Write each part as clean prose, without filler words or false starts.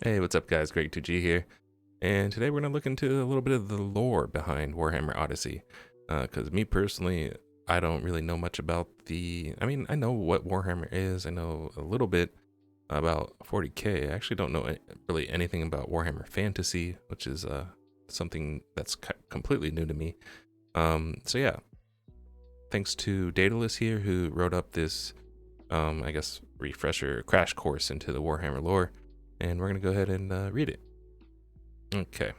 Hey, what's up, guys? Greg2G here, and today we're gonna look into a little bit of the lore behind Warhammer Odyssey. Because me personally, I don't really know much about the. I mean, I know what Warhammer is. I know a little bit about 40K. I actually don't know really anything about Warhammer Fantasy, which is something that's completely new to me. So yeah, thanks to Daedalus here, who wrote up this, I guess, refresher crash course into the Warhammer lore. And we're going to go ahead and read it. Okay.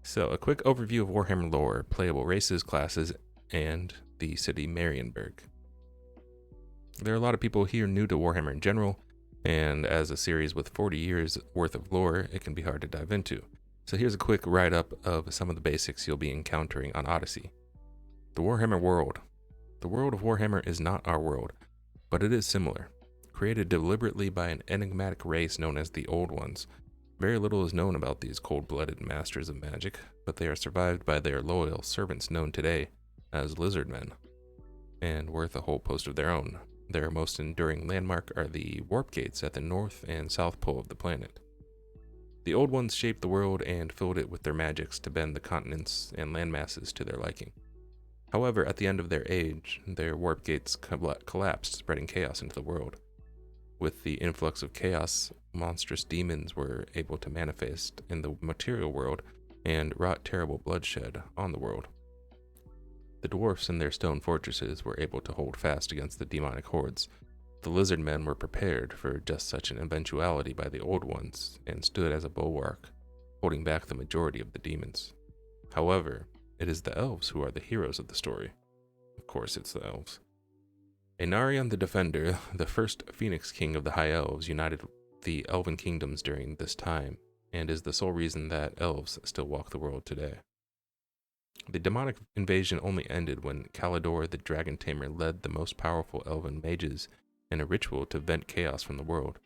So, a quick overview of Warhammer lore, playable races, classes, and the city Marienburg. There are a lot of people here new to Warhammer in general, and as a series with 40 years worth of lore, it can be hard to dive into. So here's a quick write-up of some of the basics you'll be encountering on Odyssey. The Warhammer World. The world of Warhammer is not our world, but it is similar. Created deliberately by an enigmatic race known as the Old Ones. Very little is known about these cold-blooded masters of magic, but they are survived by their loyal servants known today as lizard men, and worth a whole post of their own. Their most enduring landmark are the warp gates at the north and south pole of the planet. The Old Ones shaped the world and filled it with their magics to bend the continents and landmasses to their liking. However, at the end of their age, their warp gates collapsed, spreading chaos into the world. With the influx of chaos, monstrous demons were able to manifest in the material world and wrought terrible bloodshed on the world. The dwarfs in their stone fortresses were able to hold fast against the demonic hordes. The lizard men were prepared for just such an eventuality by the Old Ones and stood as a bulwark, holding back the majority of the demons. However, it is the elves who are the heroes of the story. Of course, it's the elves. Anarion the Defender, the first Phoenix King of the High Elves, united the Elven Kingdoms during this time, and is the sole reason that elves still walk the world today. The demonic invasion only ended when Kalidor the Dragon Tamer led the most powerful elven mages in a ritual to vent chaos from the world.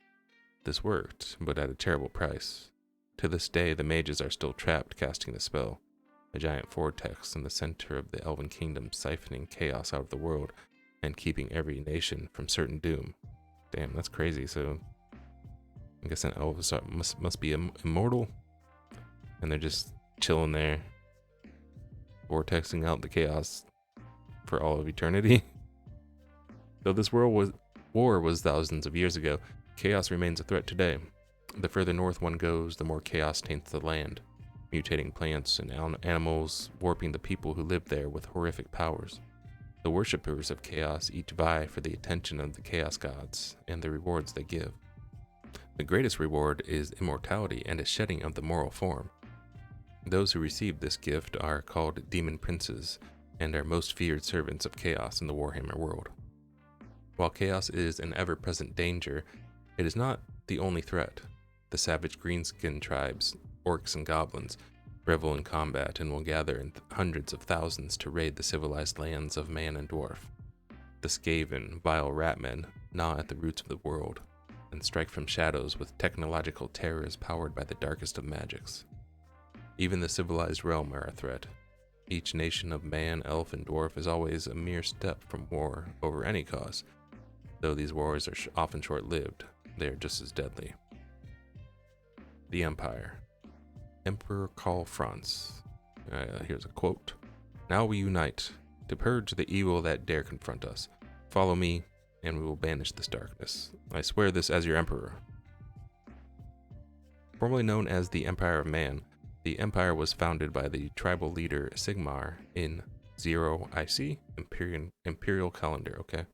This worked, but at a terrible price. To this day, the mages are still trapped casting the spell, a giant vortex in the center of the Elven Kingdom siphoning chaos out of the world and keeping every nation from certain doom. Damn, that's crazy. So I guess an elves must be immortal, and they're just chilling there, vortexing out the chaos for all of eternity. Though this war was thousands of years ago, chaos remains a threat today. The further north one goes, the more chaos taints the land, mutating plants and animals, warping the people who live there with horrific powers. The worshippers of chaos each vie for the attention of the chaos gods and the rewards they give. The greatest reward is immortality and a shedding of the moral form. Those who receive this gift are called demon princes and are most feared servants of chaos in the Warhammer world. While chaos is an ever-present danger, it is not the only threat. The savage greenskin tribes, orcs and goblins, revel in combat and will gather in hundreds of thousands to raid the civilized lands of man and dwarf. The Skaven, vile ratmen, gnaw at the roots of the world and strike from shadows with technological terrors powered by the darkest of magics. Even the civilized realm are a threat. Each nation of man, elf, and dwarf is always a mere step from war over any cause. Though these wars are often short-lived, they are just as deadly. The Empire. Emperor Karl Franz. Here's a quote. "Now we unite, to purge the evil that dare confront us. Follow me, and we will banish this darkness. I swear this as your emperor." Formerly known as the Empire of Man, the empire was founded by the tribal leader Sigmar in 0 IC, Imperial calendar, okay?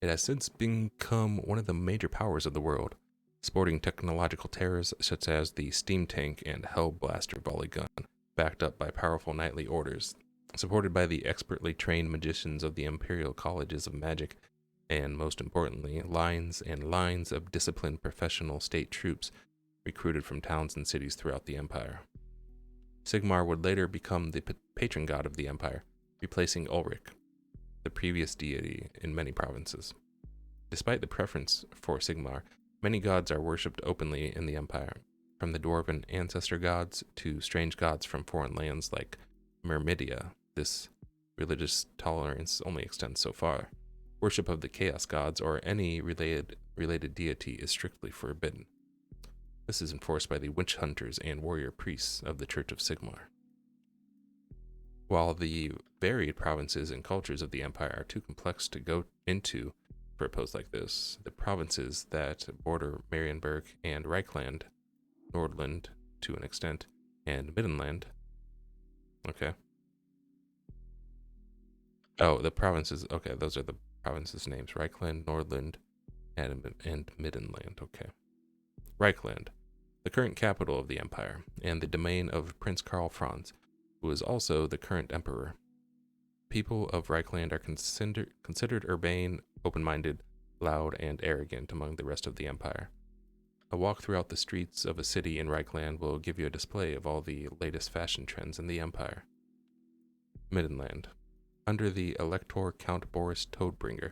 It has since become one of the major powers of the world, sporting technological terrors such as the steam tank and Hellblaster volley gun, backed up by powerful knightly orders, supported by the expertly trained magicians of the Imperial Colleges of Magic, and most importantly, lines and lines of disciplined professional state troops recruited from towns and cities throughout the empire. Sigmar would later become the patron god of the empire, replacing Ulrich, the previous deity in many provinces. Despite the preference for Sigmar, many gods are worshipped openly in the empire, from the dwarven ancestor gods to strange gods from foreign lands like Myrmidia. This religious tolerance only extends so far. Worship of the chaos gods or any related deity is strictly forbidden. This is enforced by the witch hunters and warrior priests of the Church of Sigmar. While the varied provinces and cultures of the Empire are too complex to go into for a post like this, the provinces that border Marienburg and Reichland, Nordland to an extent, and Middenland. Okay. Oh, the provinces. Okay, those are the provinces' names. Reichland, Nordland, and Middenland. Okay. Reichland, the current capital of the empire, and the domain of Prince Karl Franz, who is also the current emperor. People of Reichland are considered urbane, open-minded, loud, and arrogant among the rest of the empire. A walk throughout the streets of a city in Reichland will give you a display of all the latest fashion trends in the empire. Middenland. Under the Elector Count Boris Toadbringer,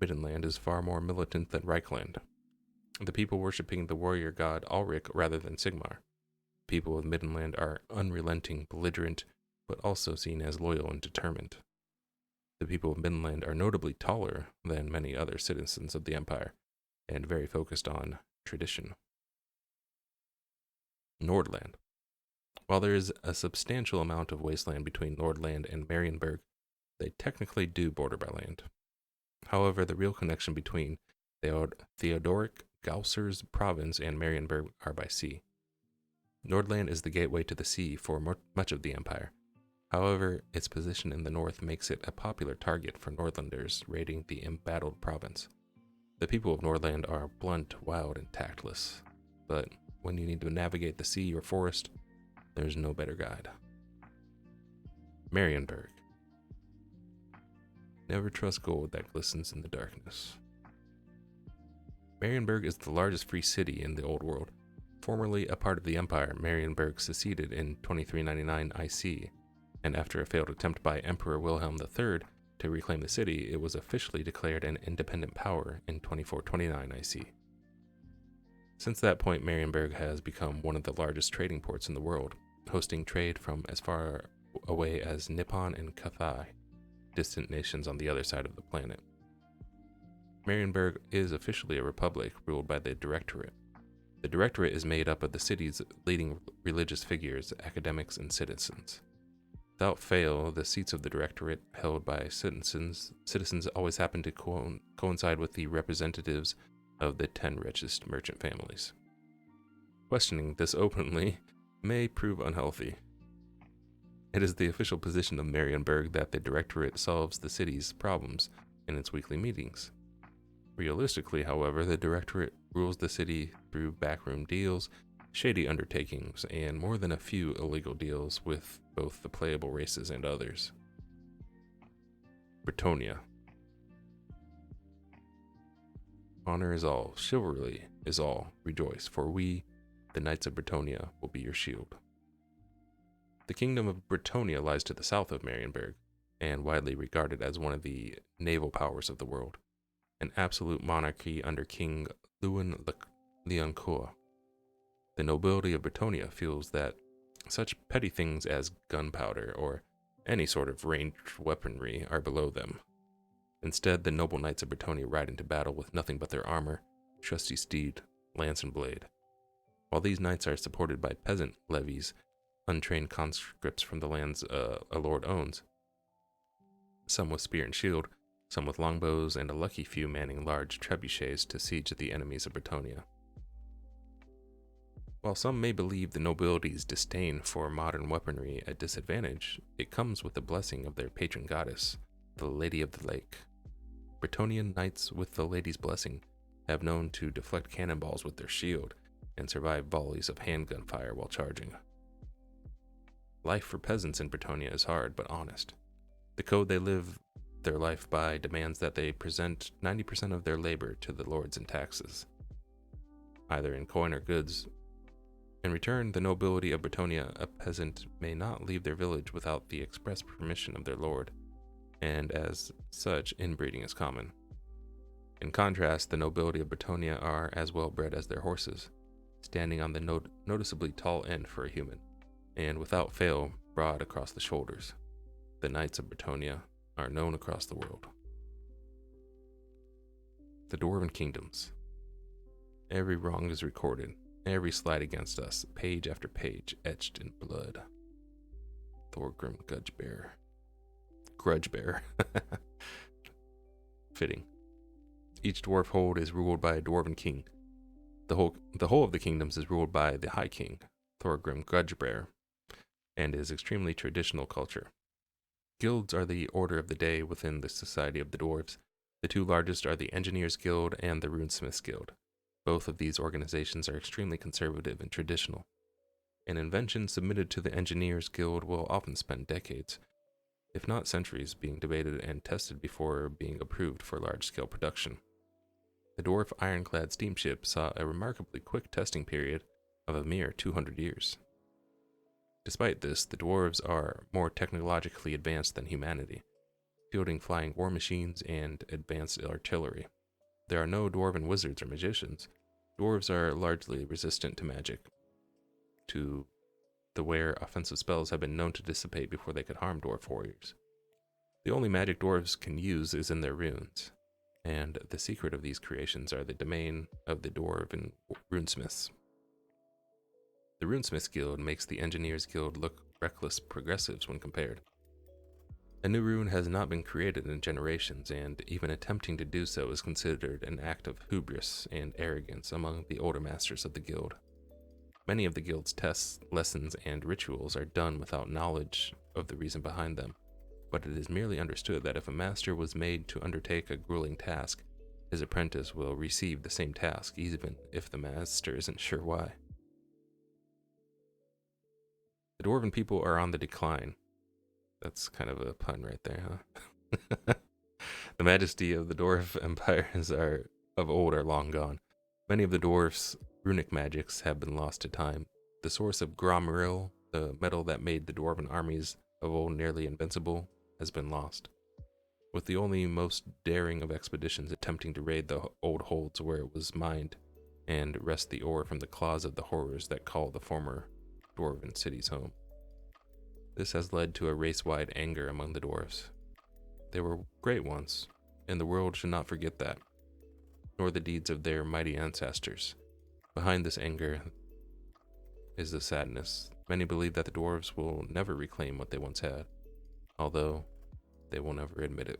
Middenland is far more militant than Reichland, the people worshipping the warrior god Ulrich rather than Sigmar. People of Middenland are unrelenting, belligerent, but also seen as loyal and determined. The people of Middenland are notably taller than many other citizens of the empire, and very focused on tradition. Nordland. While there is a substantial amount of wasteland between Nordland and Marienburg, they technically do border by land. However, the real connection between Theodoric Gausser's province and Marienburg are by sea. Nordland is the gateway to the sea for much of the empire. However, its position in the north makes it a popular target for Nordlanders raiding the embattled province. The people of Nordland are blunt, wild, and tactless, but when you need to navigate the sea or forest, there's no better guide. Marienburg. Never trust gold that glistens in the darkness. Marienburg is the largest free city in the Old World. Formerly a part of the Empire, Marienburg seceded in 2399 IC, and after a failed attempt by Emperor Wilhelm III to reclaim the city, it was officially declared an independent power in 2429 IC. Since that point, Marienburg has become one of the largest trading ports in the world, hosting trade from as far away as Nippon and Cathay, distant nations on the other side of the planet. Marienburg is officially a republic ruled by the Directorate. The Directorate is made up of the city's leading religious figures, academics, and citizens. Without fail, the seats of the Directorate held by citizens always happen to coincide with the representatives of the 10 richest merchant families. Questioning this openly may prove unhealthy. It is the official position of Marienburg that the Directorate solves the city's problems in its weekly meetings. Realistically, however, the Directorate rules the city through backroom deals, shady undertakings, and more than a few illegal deals with both the playable races and others. Bretonnia. Honor is all, chivalry is all, rejoice, for we, the Knights of Bretonnia, will be your shield. The kingdom of Bretonnia lies to the south of Marienburg, and widely regarded as one of the naval powers of the world, an absolute monarchy under King Lewin Leoncoeur. The nobility of Bretonnia feels that such petty things as gunpowder or any sort of ranged weaponry are below them. Instead, the noble knights of Bretonnia ride into battle with nothing but their armor, trusty steed, lance, and blade. While these knights are supported by peasant levies, untrained conscripts from the lands a lord owns, some with spear and shield, some with longbows, and a lucky few manning large trebuchets to siege the enemies of Bretonnia. While some may believe the nobility's disdain for modern weaponry a disadvantage, it comes with the blessing of their patron goddess, the Lady of the Lake. Bretonnian knights with the lady's blessing have known to deflect cannonballs with their shield and survive volleys of handgun fire while charging. Life for peasants in Bretonnia is hard but honest. The code they live their life by demands that they present 90% of their labor to the lords in taxes, either in coin or goods. In return, the nobility of Bretonnia, a peasant may not leave their village without the express permission of their lord, and as such, inbreeding is common. In contrast, the nobility of Bretonnia are as well bred as their horses, standing on the noticeably tall end for a human, and without fail, broad across the shoulders. The Knights of Bretonnia are known across the world. The Dormant Kingdoms. Every wrong is recorded, Every slide against us, page after page, etched in blood. Thorgrim Grudgebearer. Grudgebearer. Fitting. Each dwarf hold is ruled by a dwarven king. The whole of the kingdoms is ruled by the High King, Thorgrim Grudgebearer, and is extremely traditional culture. Guilds are the order of the day within the Society of the Dwarves. The two largest are the Engineers Guild and the Runesmiths Guild. Both of these organizations are extremely conservative and traditional. An invention submitted to the Engineers Guild will often spend decades, if not centuries, being debated and tested before being approved for large-scale production. The dwarf ironclad steamship saw a remarkably quick testing period of a mere 200 years. Despite this, the dwarves are more technologically advanced than humanity, fielding flying war machines and advanced artillery. There are no dwarven wizards or magicians. Dwarves are largely resistant to magic, to the where offensive spells have been known to dissipate before they could harm dwarf warriors. The only magic dwarves can use is in their runes, and the secret of these creations are the domain of the dwarven runesmiths. The Runesmiths Guild makes the Engineers Guild look reckless progressives when compared. A new rune has not been created in generations, and even attempting to do so is considered an act of hubris and arrogance among the older masters of the guild. Many of the guild's tests, lessons, and rituals are done without knowledge of the reason behind them, but it is merely understood that if a master was made to undertake a grueling task, his apprentice will receive the same task, even if the master isn't sure why. The dwarven people are on the decline. That's kind of a pun right there, huh? The majesty of the dwarf empires of old are long gone. Many of the dwarfs' runic magics have been lost to time. The source of Gromril, the metal that made the dwarven armies of old nearly invincible, has been lost, with the only most daring of expeditions attempting to raid the old holds where it was mined and wrest the ore from the claws of the horrors that call the former dwarven cities home. This has led to a race-wide anger among the dwarves. They were great once, and the world should not forget that, nor the deeds of their mighty ancestors. Behind this anger is the sadness. Many believe that the dwarves will never reclaim what they once had, although they will never admit it.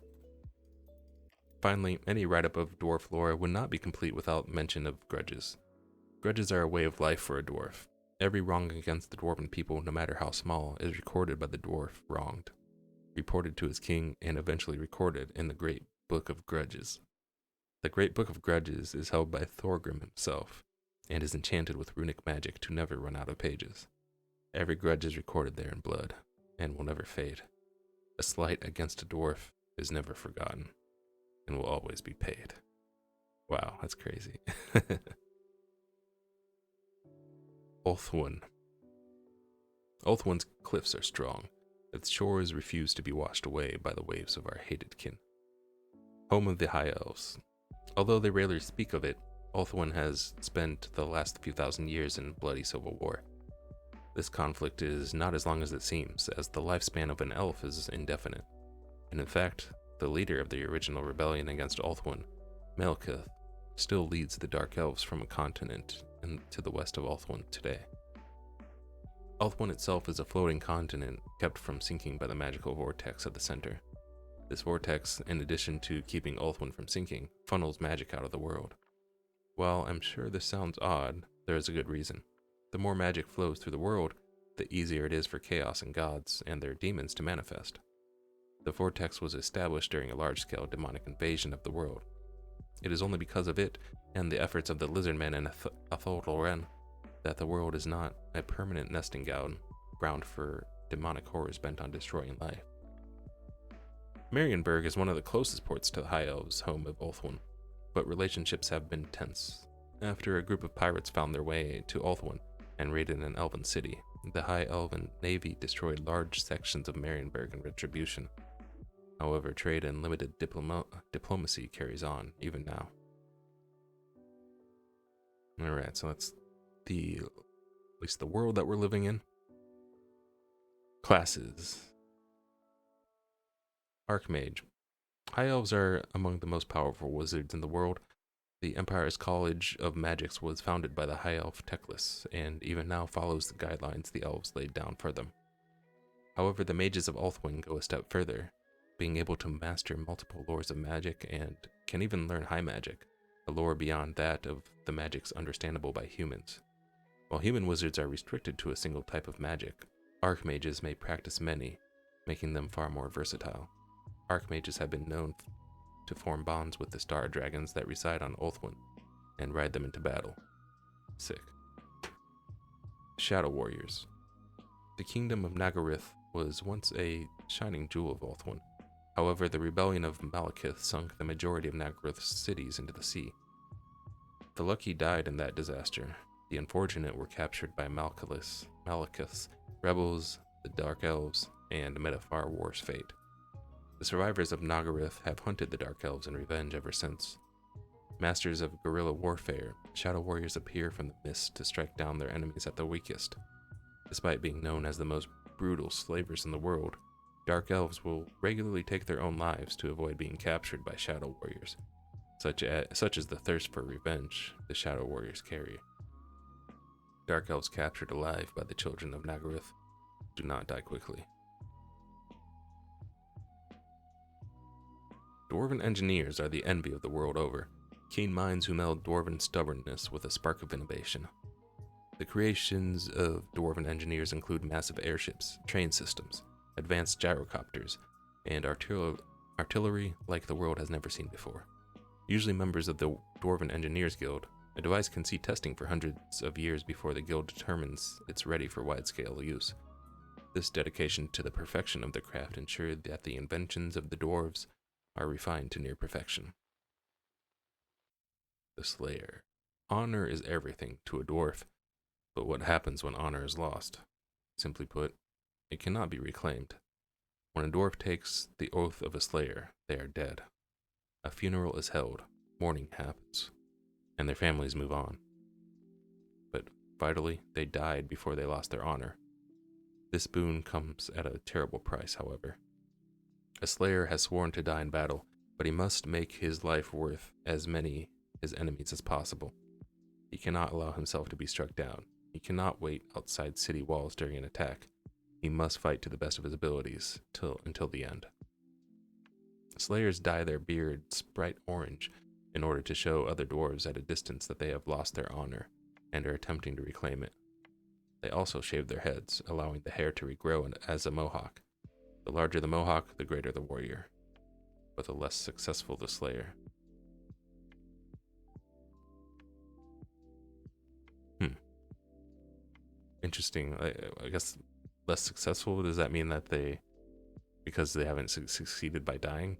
Finally, any write-up of dwarf lore would not be complete without mention of grudges. Grudges are a way of life for a dwarf. Every wrong against the dwarven people, no matter how small, is recorded by the dwarf wronged, reported to his king, and eventually recorded in the Great Book of Grudges. The Great Book of Grudges is held by Thorgrim himself, and is enchanted with runic magic to never run out of pages. Every grudge is recorded there in blood, and will never fade. A slight against a dwarf is never forgotten, and will always be paid. Wow, that's crazy. Ulthuan. Ulthuan's cliffs are strong. Its shores refuse to be washed away by the waves of our hated kin. Home of the High Elves. Although they rarely speak of it, Ulthuan has spent the last few thousand years in bloody civil war. This conflict is not as long as it seems, as the lifespan of an elf is indefinite. And in fact, the leader of the original rebellion against Ulthuan, Malekith, still leads the Dark Elves from a continent to the west of Ulthuan today. Ulthuan itself is a floating continent kept from sinking by the magical vortex at the center. This vortex, in addition to keeping Ulthuan from sinking, funnels magic out of the world. While I'm sure this sounds odd, there is a good reason. The more magic flows through the world, the easier it is for chaos and gods and their demons to manifest. The vortex was established during a large-scale demonic invasion of the world. It is only because of it and the efforts of the Lizardmen and Atholren that the world is not a permanent nesting ground for demonic horrors bent on destroying life. Marienburg is one of the closest ports to the High Elves' home of Ulthuan, but relationships have been tense. After a group of pirates found their way to Ulthuan and raided an elven city, the High Elven Navy destroyed large sections of Marienburg in retribution. However, trade and limited diplomacy carries on, even now. Alright, so that's at least the world that we're living in. Classes. Archmage. High Elves are among the most powerful wizards in the world. The Empire's College of Magics was founded by the High Elf Teclis, and even now follows the guidelines the elves laid down for them. However, the mages of Ulthwyn go a step further, being able to master multiple lores of magic and can even learn high magic, a lore beyond that of the magics understandable by humans. While human wizards are restricted to a single type of magic, archmages may practice many, making them far more versatile. Archmages have been known to form bonds with the star dragons that reside on Ulthwyn and ride them into battle. Sick. Shadow Warriors. The kingdom of Naggareth was once a shining jewel of Ulthwyn. However, the rebellion of Malekith sunk the majority of Naggareth's cities into the sea. The lucky died in that disaster. The unfortunate were captured by Malekith's rebels, the Dark Elves, and met a far worse fate. The survivors of Naggareth have hunted the Dark Elves in revenge ever since. Masters of guerrilla warfare, Shadow Warriors appear from the mist to strike down their enemies at the weakest. Despite being known as the most brutal slavers in the world, Dark Elves will regularly take their own lives to avoid being captured by Shadow Warriors, such as the thirst for revenge the Shadow Warriors carry. Dark Elves captured alive by the children of Naggareth do not die quickly. Dwarven engineers are the envy of the world over, keen minds who meld dwarven stubbornness with a spark of innovation. The creations of dwarven engineers include massive airships, train systems, advanced gyrocopters, and artillery like the world has never seen before. Usually members of the Dwarven Engineers Guild, a device can see testing for hundreds of years before the guild determines it's ready for wide-scale use. This dedication to the perfection of the craft ensured that the inventions of the dwarves are refined to near perfection. The Slayer. Honor is everything to a dwarf, but what happens when honor is lost? Simply put, it cannot be reclaimed. When a dwarf takes the oath of a slayer, they are dead. A funeral is held, mourning happens, and their families move on. But vitally, they died before they lost their honor. This boon comes at a terrible price, however. A slayer has sworn to die in battle, but he must make his life worth as many his enemies as possible. He cannot allow himself to be struck down. He cannot wait outside city walls during an attack. He must fight to the best of his abilities until the end. Slayers dye their beards bright orange in order to show other dwarves at a distance that they have lost their honor and are attempting to reclaim it. They also shave their heads, allowing the hair to regrow as a mohawk. The larger the mohawk, the greater the warrior, but the less successful the slayer. Interesting. I guess less successful, does that mean that because they haven't succeeded by dying?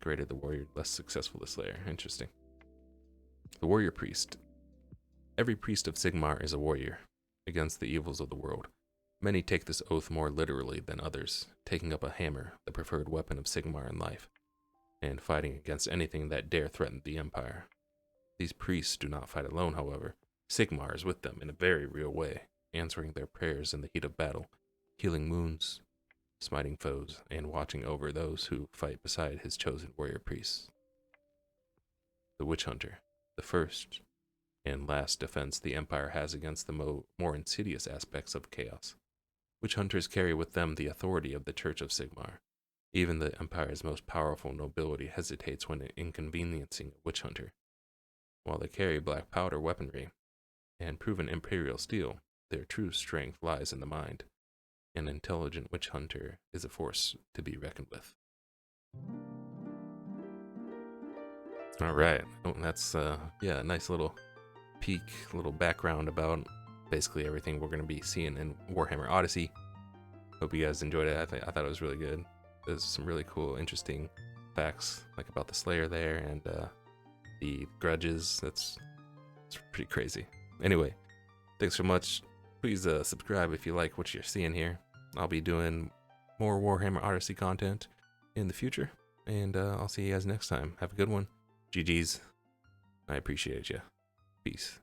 Greater the warrior, less successful the slayer. Interesting. The warrior priest. Every priest of Sigmar is a warrior against the evils of the world. Many take this oath more literally than others, taking up a hammer, the preferred weapon of Sigmar in life, and fighting against anything that dare threaten the Empire. These priests do not fight alone, however. Sigmar is with them in a very real way, answering their prayers in the heat of battle, healing wounds, smiting foes, and watching over those who fight beside his chosen warrior priests. The Witch Hunter, the first and last defense the Empire has against the more insidious aspects of chaos. Witch Hunters carry with them the authority of the Church of Sigmar. Even the Empire's most powerful nobility hesitates when inconveniencing a Witch Hunter. While they carry black powder weaponry and proven imperial steel, their true strength lies in the mind. An intelligent witch hunter is a force to be reckoned with. All right, that's a nice little peek, little background about basically everything we're going to be seeing in Warhammer Odyssey. Hope you guys enjoyed it. I thought it was really good. There's some really cool, interesting facts like about the Slayer there and the grudges. It's pretty crazy. Anyway, thanks so much. Please subscribe if you like what you're seeing here. I'll be doing more Warhammer Odyssey content in the future, and I'll see you guys next time. Have a good one. GG's. I appreciate you. Peace.